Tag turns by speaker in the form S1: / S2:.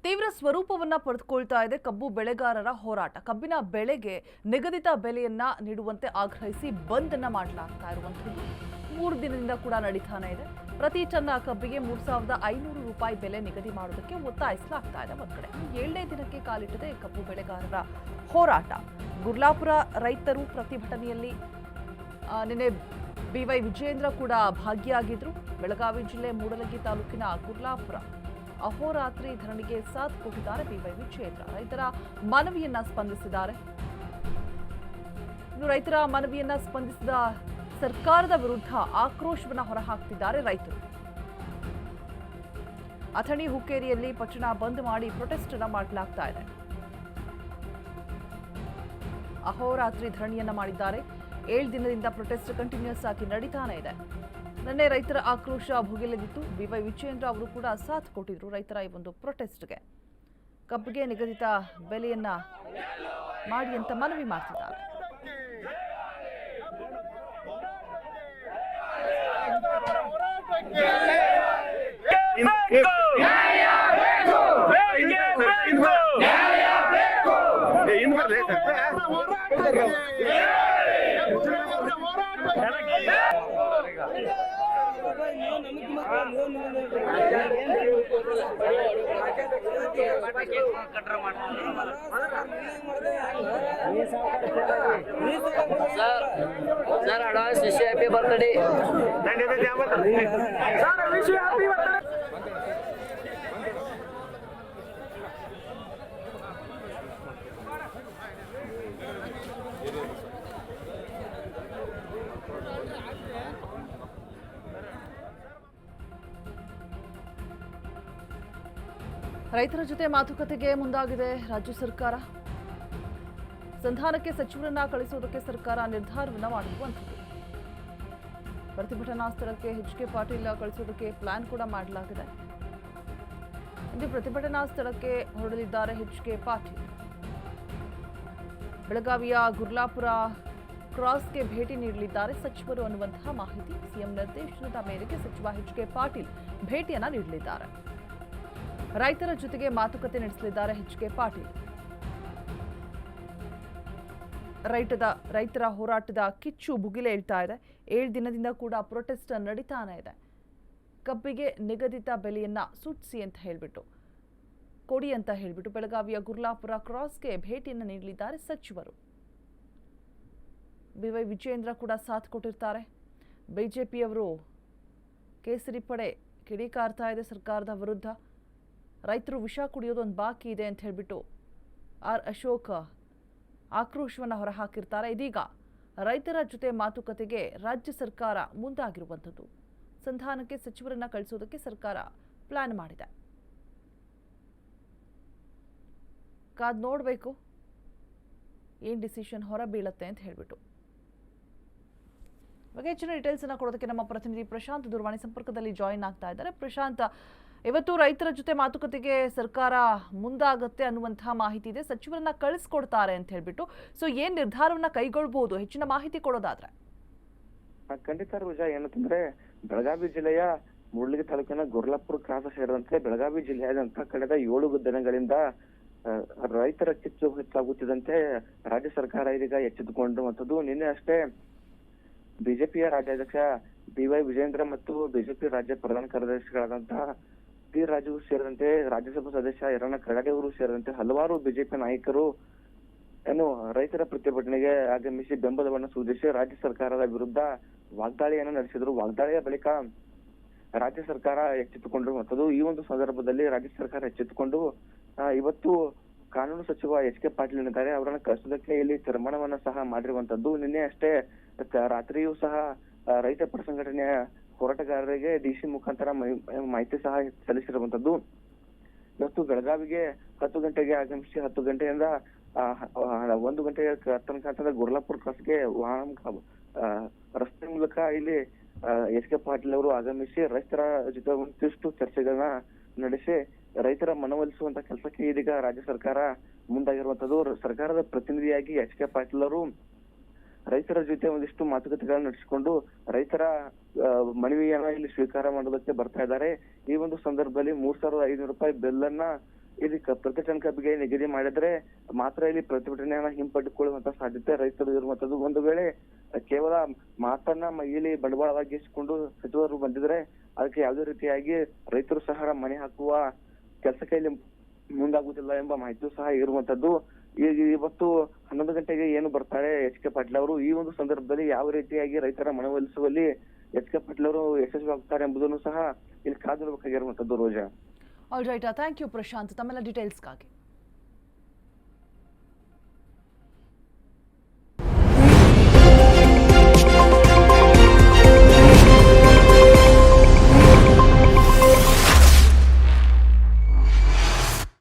S1: ತೀವ್ರ ಸ್ವರೂಪವನ್ನ ಪಡೆದುಕೊಳ್ತಾ ಇದೆ ಕಬ್ಬು ಬೆಳೆಗಾರರ ಹೋರಾಟ. ಕಬ್ಬಿನ ಬೆಳೆಗೆ ನಿಗದಿತ ಬೆಲೆಯನ್ನ ನೀಡುವಂತೆ ಆಗ್ರಹಿಸಿ ಬಂದ್ ಅನ್ನ ಮಾಡಲಾಗ್ತಾ ಇರುವಂತದ್ದು 3 ದಿನದಿಂದ ಕೂಡ ನಡೀತಾನೆ ಇದೆ. ಪ್ರತಿ ಟನ್ ಕಬ್ಬಿಗೆ 3,500 ರೂಪಾಯಿ ಬೆಲೆ ನಿಗದಿ ಮಾಡೋದಕ್ಕೆ ಒತ್ತಾಯಿಸಲಾಗ್ತಾ ಇದೆ. ಒಂದ್ ಕಡೆ 7ನೇ ದಿನಕ್ಕೆ ಕಾಲಿಟ್ಟಿದೆ ಕಬ್ಬು ಬೆಳೆಗಾರರ ಹೋರಾಟ. ಗುರ್ಲಾಪುರ ರೈತರು ಪ್ರತಿಭಟನೆಯಲ್ಲಿ ನಿನ್ನೆ ಬಿವೈ ವಿಜೇಂದ್ರ ಕೂಡ ಭಾಗಿಯಾಗಿದ್ರು. ಬೆಳಗಾವಿ ಜಿಲ್ಲೆ ಮೂಡಲಗಿ ತಾಲೂಕಿನ ಗುರ್ಲಾಪುರ ಅಹೋರಾತ್ರಿ ಧರಣಿಗೆ ಸಾಥ್ ಕೊಟ್ಟಿದ್ದಾರೆ ಬಿವೈ ವಿಜೇಂದ್ರ. ರೈತರ ಮನವಿಯನ್ನ ಸ್ಪಂದಿಸಿದ್ದಾರೆ. ರೈತರ ಮನವಿಯನ್ನ ಸ್ಪಂದಿಸಿದ ಸರ್ಕಾರದ ವಿರುದ್ಧ ಆಕ್ರೋಶವನ್ನ ಹೊರಹಾಕ್ತಿದ್ದಾರೆ ರೈತರು. ಅಥಣಿ ಹುಕ್ಕೇರಿಯಲ್ಲಿ ಪಟ್ಟಣ ಬಂದ್ ಮಾಡಿ ಪ್ರೊಟೆಸ್ಟ್ ಅನ್ನ ಮಾಡಲಾಗ್ತಾ ಇದೆ. ಅಹೋರಾತ್ರಿ ಧರಣಿಯನ್ನ ಮಾಡಿದ್ದಾರೆ. 7 ದಿನದಿಂದ ಪ್ರೊಟೆಸ್ಟ್ ಕಂಟಿನ್ಯೂಸ್ ಆಗಿ ನಡೀತಾನೆ ಇದೆ. ನಿನ್ನೆ ರೈತರ ಆಕ್ರೋಶ ಭುಗಿಲೆದಿತ್ತು. ಬಿವೈ ವಿಜೇಂದ್ರ ಅವರು ಕೂಡ ಸಾಥ್ ಕೊಟ್ಟಿದ್ರು ರೈತರ ಈ ಒಂದು ಪ್ರೊಟೆಸ್ಟ್ಗೆ. ಕಬ್ಬಿಗೆ ನಿಗದಿತ ಬೆಲೆಯನ್ನ ಮಾಡಿ ಅಂತ ಮನವಿ ಮಾಡ್ತಿದ್ದಾರೆ.
S2: Sir advance wish happy birthday sir wish happy birthday
S1: ರೈತರ ಜೊತೆ ಮಾತುಕತೆಗೆ ಮುಂದಾಗಿದೆ ರಾಜ್ಯ ಸರ್ಕಾರ. ಸಂಧಾನಕ್ಕೆ ಸಚಿವರನ್ನ ಕಳಿಸುವುದಕ್ಕೆ ಸರ್ಕಾರ ನಿರ್ಧಾರವನ್ನ ಮಾಡಿರುವಂಥದ್ದು. ಪ್ರತಿಭಟನಾ ಸ್ಥಳಕ್ಕೆ ಎಚ್.ಕೆ. ಪಾಟೀಲ್ ಕಳಿಸುವುದಕ್ಕೆ ಪ್ಲಾನ್ ಕೂಡ ಮಾಡಲಾಗಿದೆ. ಇಂದು ಪ್ರತಿಭಟನಾ ಸ್ಥಳಕ್ಕೆ ಹೊರಡಲಿದ್ದಾರೆ ಎಚ್.ಕೆ. ಪಾಟೀಲ್. ಬೆಳಗಾವಿಯ ಗುರ್ಲಾಪುರ ಕ್ರಾಸ್ಗೆ ಭೇಟಿ ನೀಡಲಿದ್ದಾರೆ ಸಚಿವರು ಅನ್ನುವಂತಹ ಮಾಹಿತಿ. ಸಿಎಂ ನಿರ್ದೇಶನದ ಮೇರೆಗೆ ಸಚಿವ ಎಚ್.ಕೆ. ಪಾಟೀಲ್ ಭೇಟಿಯನ್ನ ನೀಡಲಿದ್ದಾರೆ. ರೈತರ ಜೊತೆಗೆ ಮಾತುಕತೆ ನಡೆಸಲಿದ್ದಾರೆ ಎಚ್.ಕೆ. ಪಾಟೀಲ್. ರೈತರ ಹೋರಾಟದ ಕಿಚ್ಚು ಭುಗಿಲೇಳ್ತಾ ಇದೆ. 7 ದಿನದಿಂದ ಕೂಡ ಪ್ರೊಟೆಸ್ಟ್ ನಡೀತಾನೆ ಇದೆ. ಕಬ್ಬಿಗೆ ನಿಗದಿತ ಬೆಲೆಯನ್ನ ಸೂಚಿಸಿ ಅಂತ ಹೇಳ್ಬಿಟ್ಟು ಕೊಡಿ ಅಂತ ಹೇಳ್ಬಿಟ್ಟು ಬೆಳಗಾವಿಯ ಗುರ್ಲಾಪುರ ಕ್ರಾಸ್ಗೆ ಭೇಟಿಯನ್ನು ನೀಡಲಿದ್ದಾರೆ ಸಚಿವರು. ಬಿವೈ ವಿಜೇಂದ್ರ ಕೂಡ ಸಾಥ್ ಕೊಟ್ಟಿರ್ತಾರೆ. ಬಿಜೆಪಿಯವರು ಕೇಸರಿ ಪಡೆ ಕಿಡಿಕಾರ್ತಾ ಇದೆ ಸರ್ಕಾರದ ವಿರುದ್ಧ. ರೈತರು ವಿಷ ಕುಡಿಯೋದು ಒಂದು ಬಾಕಿ ಇದೆ ಅಂತ ಹೇಳ್ಬಿಟ್ಟು ಆರ್ ಅಶೋಕ್ ಆಕ್ರೋಶವನ್ನು ಹೊರಹಾಕಿರ್ತಾರೆ. ಇದೀಗ ರೈತರ ಜೊತೆ ಮಾತುಕತೆಗೆ ರಾಜ್ಯ ಸರ್ಕಾರ ಮುಂದಾಗಿರುವಂಥದ್ದು. ಸಂಧಾನಕ್ಕೆ ಸಚಿವರನ್ನ ಕಳಿಸೋದಕ್ಕೆ ಸರ್ಕಾರ ಪ್ಲಾನ್ ಮಾಡಿದೆ. ಕಾದ್ ನೋಡಬೇಕು ಏನ್ ಡಿಸಿಷನ್ ಹೊರ ಬೀಳತ್ತೆ ಅಂತ ಹೇಳ್ಬಿಟ್ಟು. ಬಗ್ಗೆ ಹೆಚ್ಚಿನ ಡೀಟೇಲ್ಸ್ ಅನ್ನ ಕೊಡೋದಕ್ಕೆ ನಮ್ಮ ಪ್ರತಿನಿಧಿ ಪ್ರಶಾಂತ್ ದೂರವಾಣಿ ಸಂಪರ್ಕದಲ್ಲಿ ಜಾಯಿನ್ ಆಗ್ತಾ ಇದ್ದಾರೆ. ಪ್ರಶಾಂತ್, ಇವತ್ತು ರೈತರ ಜೊತೆ ಮಾತುಕತೆಗೆ ಸರ್ಕಾರ ಮುಂದಾಗತ್ತೆ ಅನ್ನುವಂತಹ ಮಾಹಿತಿ ಇದೆ. ಸಚಿವರನ್ನ ಕಳಿಸ್ಕೊಡ್ತಾರೆ ಅಂತ ಹೇಳ್ಬಿಟ್ಟು, ಸೊ ಏನ್ ನಿರ್ಧಾರವನ್ನ ಕೈಗೊಳ್ಳಬಹುದು, ಹೆಚ್ಚಿನ ಮಾಹಿತಿ ಕೊಡೋದಾದ್ರೆ?
S3: ಖಂಡಿತ ರುಜಾ, ಏನಂತಂದ್ರೆ ಬೆಳಗಾವಿ ಜಿಲ್ಲೆಯ ಮೂಡಲಗಿ ತಾಲೂಕಿನ ಗುರ್ಲಾಪುರ ಕ್ರಾಸ್ ಸೇರಿದಂತೆ ಬೆಳಗಾವಿ ಜಿಲ್ಲೆಯಾದಂತಹ ಕಳೆದ 7 ದಿನಗಳಿಂದ ರೈತರ ಕಿಚ್ಚು ಹೆಚ್ಚಾಗುತ್ತಿದ್ದಂತೆ ರಾಜ್ಯ ಸರ್ಕಾರ ಇದೀಗ ಎಚ್ಚೆತ್ತುಕೊಂಡಿರುವಂತದ್ದು. ನಿನ್ನೆ ಅಷ್ಟೇ ಬಿಜೆಪಿಯ ರಾಜ್ಯಾಧ್ಯಕ್ಷ ಬಿವೈ ವಿಜೇಂದ್ರ ಮತ್ತು ಬಿಜೆಪಿ ರಾಜ್ಯ ಪ್ರಧಾನ ಕಾರ್ಯದರ್ಶಿಗಳಾದಂತಹ ಟಿ ರಾಜು ಸೇರಿದಂತೆ ರಾಜ್ಯಸಭಾ ಸದಸ್ಯ ಯರಣ್ಣ ಕಡಾಡಿ ಅವರು ಸೇರಿದಂತೆ ಹಲವಾರು ಬಿಜೆಪಿ ನಾಯಕರು ರೈತರ ಪ್ರತಿಭಟನೆಗೆ ಆಗಮಿಸಿ ಬೆಂಬಲವನ್ನು ಸೂಚಿಸಿ ರಾಜ್ಯ ಸರ್ಕಾರದ ವಿರುದ್ಧ ವಾಗ್ದಾಳಿಯನ್ನು ನಡೆಸಿದರು. ವಾಗ್ದಾಳಿಯ ಬಳಿಕ ರಾಜ್ಯ ಸರ್ಕಾರ ಎಚ್ಚೆತ್ತುಕೊಂಡಿರುವಂತದ್ದು. ಈ ಒಂದು ಸಂದರ್ಭದಲ್ಲಿ ರಾಜ್ಯ ಸರ್ಕಾರ ಎಚ್ಚೆತ್ತುಕೊಂಡು ಇವತ್ತು ಕಾನೂನು ಸಚಿವ ಎಚ್.ಕೆ. ಪಾಟೀಲ್ ಏನಿದ್ದಾರೆ ಅವರನ್ನ ಕಳಿಸೋದಕ್ಕೆ ಇಲ್ಲಿ ತೀರ್ಮಾನವನ್ನ ಸಹ ಮಾಡಿರುವಂತದ್ದು. ನಿನ್ನೆ ಅಷ್ಟೇ ರಾತ್ರಿಯೂ ಸಹ ರೈತ ಪರ ಸಂಘಟನೆಯ ಹೋರಾಟಗಾರರಿಗೆ ಡಿಸಿ ಮುಖಾಂತರ ಮಾಹಿತಿ ಸಹ ಸಲ್ಲಿಸಿರುವಂತದ್ದು. ಇವತ್ತು ಬೆಳಗಾವಿಗೆ 10 ಗಂಟೆಗೆ ಆಗಮಿಸಿ 10 ಗಂಟೆಯಿಂದ 1 ಗಂಟೆಯ ತನಕ ಗುರ್ಲಾಪುರ ಕ್ರಾಸ್ಗೆ ರಸ್ತೆ ಮೂಲಕ ಇಲ್ಲಿ ಎಚ್.ಕೆ. ಪಾಟೀಲ್ ಅವರು ಆಗಮಿಸಿ ರೈತರ ಜೊತೆ ಒಂದಿಷ್ಟು ಚರ್ಚೆಗಳನ್ನ ನಡೆಸಿ ರೈತರ ಮನವೊಲಿಸುವಂತ ಕೆಲಸಕ್ಕೆ ಇದೀಗ ರಾಜ್ಯ ಸರ್ಕಾರ ಮುಂದಾಗಿರುವಂತದ್ದು. ಸರ್ಕಾರದ ಪ್ರತಿನಿಧಿಯಾಗಿ ಎಚ್.ಕೆ. ಪಾಟೀಲ್ ಅವರು ರೈತರ ಜೊತೆ ಒಂದಿಷ್ಟು ಮಾತುಕತೆಗಳನ್ನು ನಡೆಸಿಕೊಂಡು ರೈತರ ಮನವಿಯನ್ನ ಇಲ್ಲಿ ಸ್ವೀಕಾರ ಮಾಡೋದಕ್ಕೆ ಬರ್ತಾ ಇದ್ದಾರೆ. ಈ ಒಂದು ಸಂದರ್ಭದಲ್ಲಿ 3,500 ರೂಪಾಯಿ ಬೆಲ್ ಅನ್ನ ಇಲ್ಲಿ ಪ್ರತಿ ಟನ್ ಕಬ್ಬಿಗೆ ನಿಗದಿ ಮಾಡಿದ್ರೆ ಮಾತ್ರ ಇಲ್ಲಿ ಪ್ರತಿಭಟನೆಯನ್ನ ಹಿಂಪಡೆದುಕೊಳ್ಳುವಂತ ಸಾಧ್ಯತೆ ರೈತರು ಇರುವಂತದ್ದು. ಒಂದು ವೇಳೆ ಕೇವಲ ಮಾತನ್ನ ಇಲ್ಲಿ ಬಂಡವಾಳವಾಗಿಸಿಕೊಂಡು ಸಚಿವರು ಬಂದಿದ್ರೆ ಅದಕ್ಕೆ ಯಾವುದೇ ರೀತಿಯಾಗಿ ರೈತರು ಸಹ ಮನೆ ಹಾಕುವ ಕೆಲಸಕ್ಕೆ ಇಲ್ಲಿ ಮುಂದಾಗುವುದಿಲ್ಲ ಎಂಬ ಮಾಹಿತಿಯೂ ಸಹ ಇರುವಂತದ್ದು. ಇವತ್ತು 11 ಗಂಟೆಗೆ ಏನು ಬರ್ತಾರೆ ಎಚ್ ಕೆ ಪಾಟೀಲ್ ಅವರು, ಈ ಒಂದು ಸಂದರ್ಭದಲ್ಲಿ ಯಾವ ರೀತಿಯಾಗಿ ರೈತರ ಮನವೊಲಿಸುವಲ್ಲಿ ಎಚ್ ಕೆ ಪಾಟೀಲ್ ಅವರು ಯಶಸ್ವಿಯಾಗ್ತಾರೆ ಎಂಬುದನ್ನು ಸಹ ಇಲ್ಲಿ ಕಾದು ನೋಡಬೇಕಾಗಿರುವಂತದ್ದು. Roja,
S1: all right, thank you Prashanth ತಮ್ಮೆಲ್ಲ ಡೀಟೇಲ್ಸ್ಗಾಗಿ.